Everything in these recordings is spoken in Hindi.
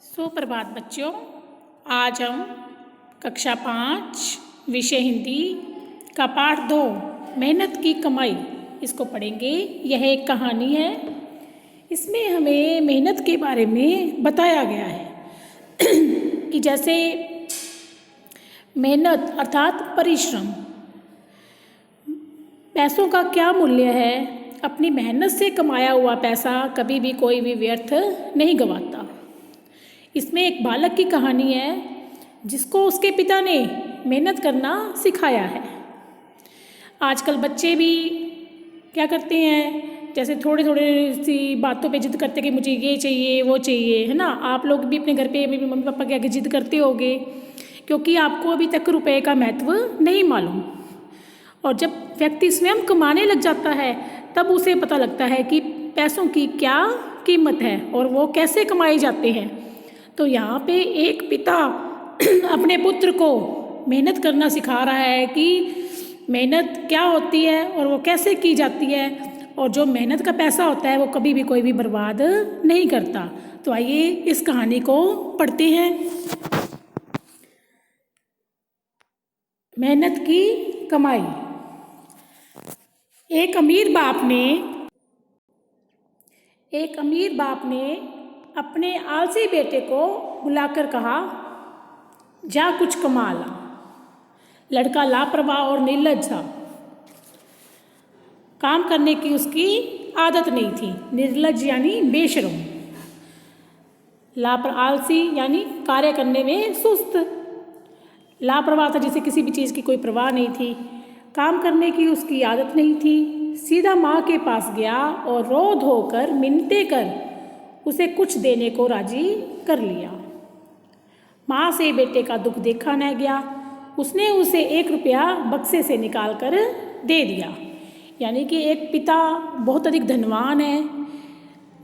सुप्रभात बच्चों। आज हम कक्षा 5 विषय हिंदी का पाठ 2 मेहनत की कमाई इसको पढ़ेंगे। यह एक कहानी है। इसमें हमें मेहनत के बारे में बताया गया है कि जैसे मेहनत अर्थात परिश्रम, पैसों का क्या मूल्य है। अपनी मेहनत से कमाया हुआ पैसा कभी भी कोई भी व्यर्थ नहीं गंवाता। इसमें एक बालक की कहानी है जिसको उसके पिता ने मेहनत करना सिखाया है। आजकल बच्चे भी क्या करते हैं, जैसे थोड़े थोड़े सी बातों पे जिद करते कि मुझे ये चाहिए वो चाहिए, है ना। आप लोग भी अपने घर पे भी मम्मी पापा के आगे जिद करते होगे क्योंकि आपको अभी तक रुपए का महत्व नहीं मालूम। और जब व्यक्ति स्वयं कमाने लग जाता है तब उसे पता लगता है कि पैसों की क्या कीमत है और वो कैसे कमाए जाते हैं। तो यहाँ पे एक पिता अपने पुत्र को मेहनत करना सिखा रहा है कि मेहनत क्या होती है और वो कैसे की जाती है, और जो मेहनत का पैसा होता है वो कभी भी कोई भी बर्बाद नहीं करता। तो आइए इस कहानी को पढ़ते हैं। मेहनत की कमाई। एक अमीर बाप ने अपने आलसी बेटे को बुलाकर कहा, जा कुछ कमा ला। लड़का लापरवाह और निर्लज्ज था। काम करने की उसकी आदत नहीं थी। निर्लज्ज यानी बेशर्म, आलसी यानी कार्य करने में सुस्त। लापरवाह था जिसे किसी भी चीज़ की कोई परवाह नहीं थी। काम करने की उसकी आदत नहीं थी। सीधा माँ के पास गया और रो धोकर मिन्नतें कर उसे कुछ देने को राजी कर लिया। माँ से बेटे का दुख देखा न गया। उसने उसे 1 रुपया बक्से से निकाल कर दे दिया। यानी कि एक पिता बहुत अधिक धनवान है,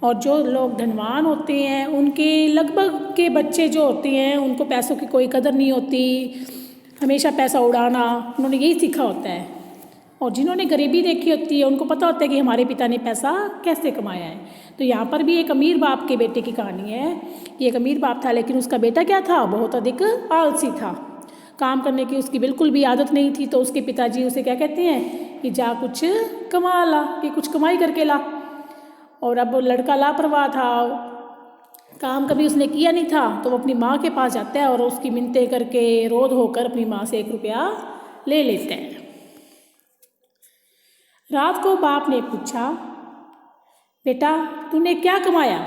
और जो लोग धनवान होते हैं उनके लगभग के बच्चे जो होते हैं उनको पैसों की कोई कदर नहीं होती, हमेशा पैसा उड़ाना उन्होंने यही सीखा होता है। और जिन्होंने गरीबी देखी होती है उनको पता होता है कि हमारे पिता ने पैसा कैसे कमाया है। तो यहाँ पर भी एक अमीर बाप के बेटे की कहानी है कि एक अमीर बाप था लेकिन उसका बेटा क्या था, बहुत अधिक आलसी था। काम करने की उसकी बिल्कुल भी आदत नहीं थी। तो उसके पिताजी उसे क्या कहते हैं कि जा कुछ कमा ला, कि कुछ कमाई करके ला। और अब लड़का लापरवाह था, काम कभी उसने किया नहीं था, तो वो अपनी माँ के पास जाता है और उसकी मिन्नतें करके रोध होकर अपनी माँ से 1 रुपया ले लेता है। रात को बाप ने पूछा, बेटा तूने क्या कमाया।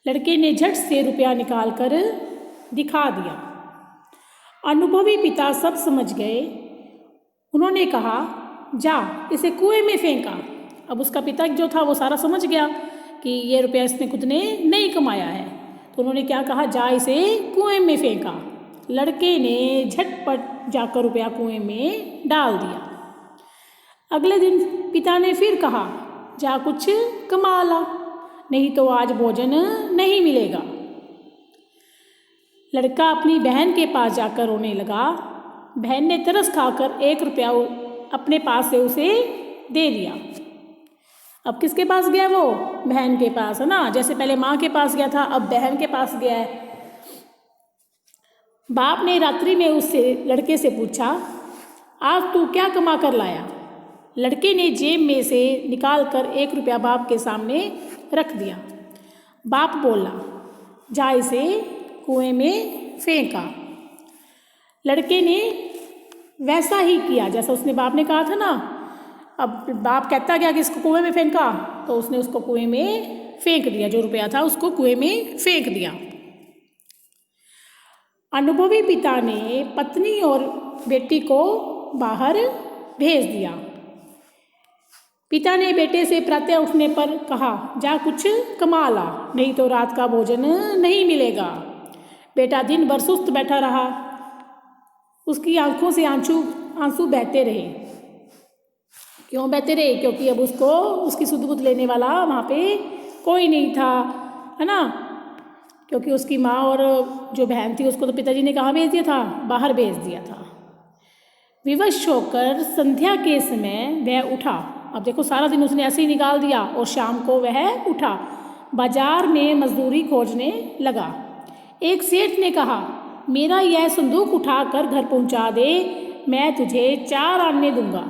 लड़के ने झट से रुपया निकाल कर दिखा दिया। अनुभवी पिता सब समझ गए। उन्होंने कहा, जा इसे कुएं में फेंका। अब उसका पिता जो था वो सारा समझ गया कि ये रुपया इसने खुद ने नहीं कमाया है। तो उन्होंने क्या कहा, जा इसे कुएं में फेंका। लड़के ने झटपट जाकर रुपया कुएं में डाल दिया। अगले दिन पिता ने फिर कहा, जा कुछ कमा ला, नहीं तो आज भोजन नहीं मिलेगा। लड़का अपनी बहन के पास जाकर रोने लगा। बहन ने तरस खाकर 1 रुपया अपने पास से उसे दे दिया। अब किसके पास गया वो, बहन के पास, है ना। जैसे पहले माँ के पास गया था अब बहन के पास गया है। बाप ने रात्रि में उससे लड़के से पूछा, आज तू क्या कमा कर लाया। लड़के ने जेब में से निकाल कर 1 रुपया बाप के सामने रख दिया। बाप बोला, जा इसे कुएं में फेंका। लड़के ने वैसा ही किया जैसा उसने बाप ने कहा था ना। अब बाप कहता गया कि इसको कुएं में फेंका, तो उसने उसको कुएं में फेंक दिया। जो रुपया था उसको कुएं में फेंक दिया। अनुभवी पिता ने पत्नी और बेटी को बाहर भेज दिया। पिता ने बेटे से प्रातः उठने पर कहा, जा कुछ कमा ला, नहीं तो रात का भोजन नहीं मिलेगा। बेटा दिन भर सुस्त बैठा रहा। उसकी आंखों से आंसू बहते रहे। क्यों बहते रहे, क्योंकि अब उसको उसकी सुध बुध लेने वाला वहाँ पे कोई नहीं था, है ना। क्योंकि उसकी माँ और जो बहन थी उसको तो पिताजी ने कहाँ भेज दिया था, बाहर भेज दिया था। विवश होकर संध्या के समय वह उठा। अब देखो सारा दिन उसने ऐसे ही निकाल दिया और शाम को वह उठा। बाजार में मजदूरी खोजने लगा। एक सेठ ने कहा, मेरा यह संदूक उठाकर घर पहुंचा दे, मैं तुझे 4 आने दूंगा।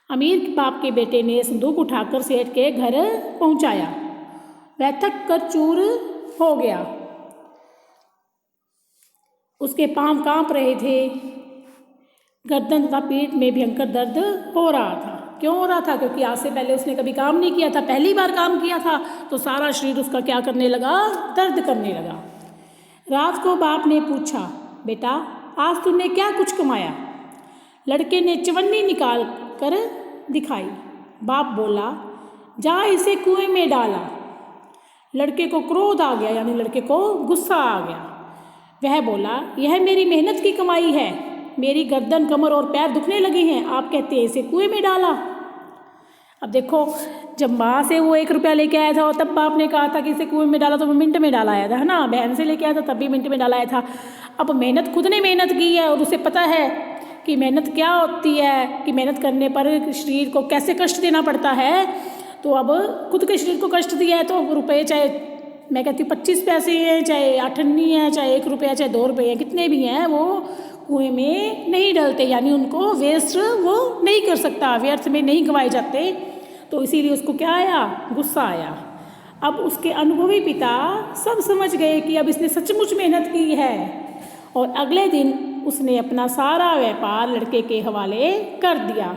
अमीर बाप के बेटे ने संदूक उठाकर सेठ के घर पहुंचाया। वह थक कर चूर हो गया। उसके पांव कांप रहे थे। गर्दन तथा पीठ में भयंकर दर्द हो रहा था। क्यों हो रहा था? क्योंकि आज से पहले उसने कभी काम नहीं किया था, पहली बार काम किया था, तो सारा शरीर उसका क्या करने लगा? दर्द करने लगा। रात को बाप ने पूछा, बेटा आज तूने क्या कुछ कमाया? लड़के ने चवन्नी निकाल कर दिखाई। बाप बोला, जा इसे कुएं में डाला। लड़के को क्रोध आ गया, यानी लड़के को गुस्सा आ गया। वह बोला, यह मेरी मेहनत की कमाई है, मेरी गर्दन, कमर और पैर दुखने लगे हैं, आप कहते हैं इसे कुएं में डाला। अब देखो, जब माँ से वो 1 रुपया लेके आया था और तब बाप ने कहा था कि इसे कुएं में डाला, तो वो मिनट में डाला आया था, है ना। बहन से लेके आया था तब भी मिनट में डाला आया था। अब मेहनत, खुद ने मेहनत की है और उसे पता है कि मेहनत क्या होती है, कि मेहनत करने पर शरीर को कैसे कष्ट देना पड़ता है। तो अब खुद के शरीर को कष्ट दिया है, तो रुपये चाहे मैं कहती हूँ 25 पैसे हैं, चाहे 8 अन्नी है, चाहे 1 रुपया, चाहे 2 रुपये हैं, कितने भी हैं, वो कुएं में नहीं डलते, यानी उनको वेस्ट वो नहीं कर सकता, व्यर्थ में नहीं गवाए जाते। तो इसीलिए उसको क्या आया? गुस्सा आया। अब उसके अनुभवी पिता सब समझ गए कि अब इसने सचमुच मेहनत की है, और अगले दिन उसने अपना सारा व्यापार लड़के के हवाले कर दिया।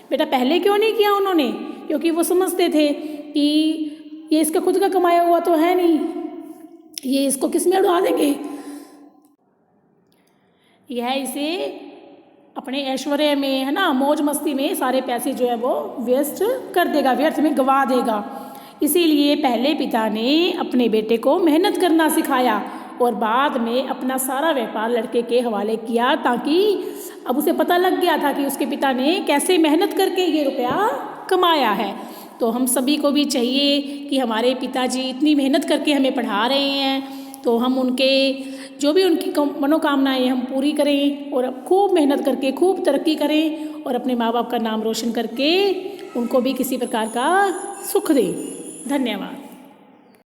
बेटा पहले क्यों नहीं किया उन्होंने? क्योंकि वो समझते थे कि ये इसका खुद का कमाया हुआ तो है नहीं, ये इसको किस में उड़ा देंगे, यह इसे अपने ऐश्वर्य में, है ना, मौज मस्ती में सारे पैसे जो है वो वेस्ट कर देगा, व्यर्थ में गवा देगा। इसीलिए पहले पिता ने अपने बेटे को मेहनत करना सिखाया और बाद में अपना सारा व्यापार लड़के के हवाले किया, ताकि अब उसे पता लग गया था कि उसके पिता ने कैसे मेहनत करके ये रुपया कमाया है। तो हम सभी को भी चाहिए कि हमारे पिताजी इतनी मेहनत करके हमें पढ़ा रहे हैं, तो हम उनके जो भी उनकी मनोकामनाएं हम पूरी करें और खूब मेहनत करके खूब तरक्की करें और अपने माँ बाप का नाम रोशन करके उनको भी किसी प्रकार का सुख दें। धन्यवाद।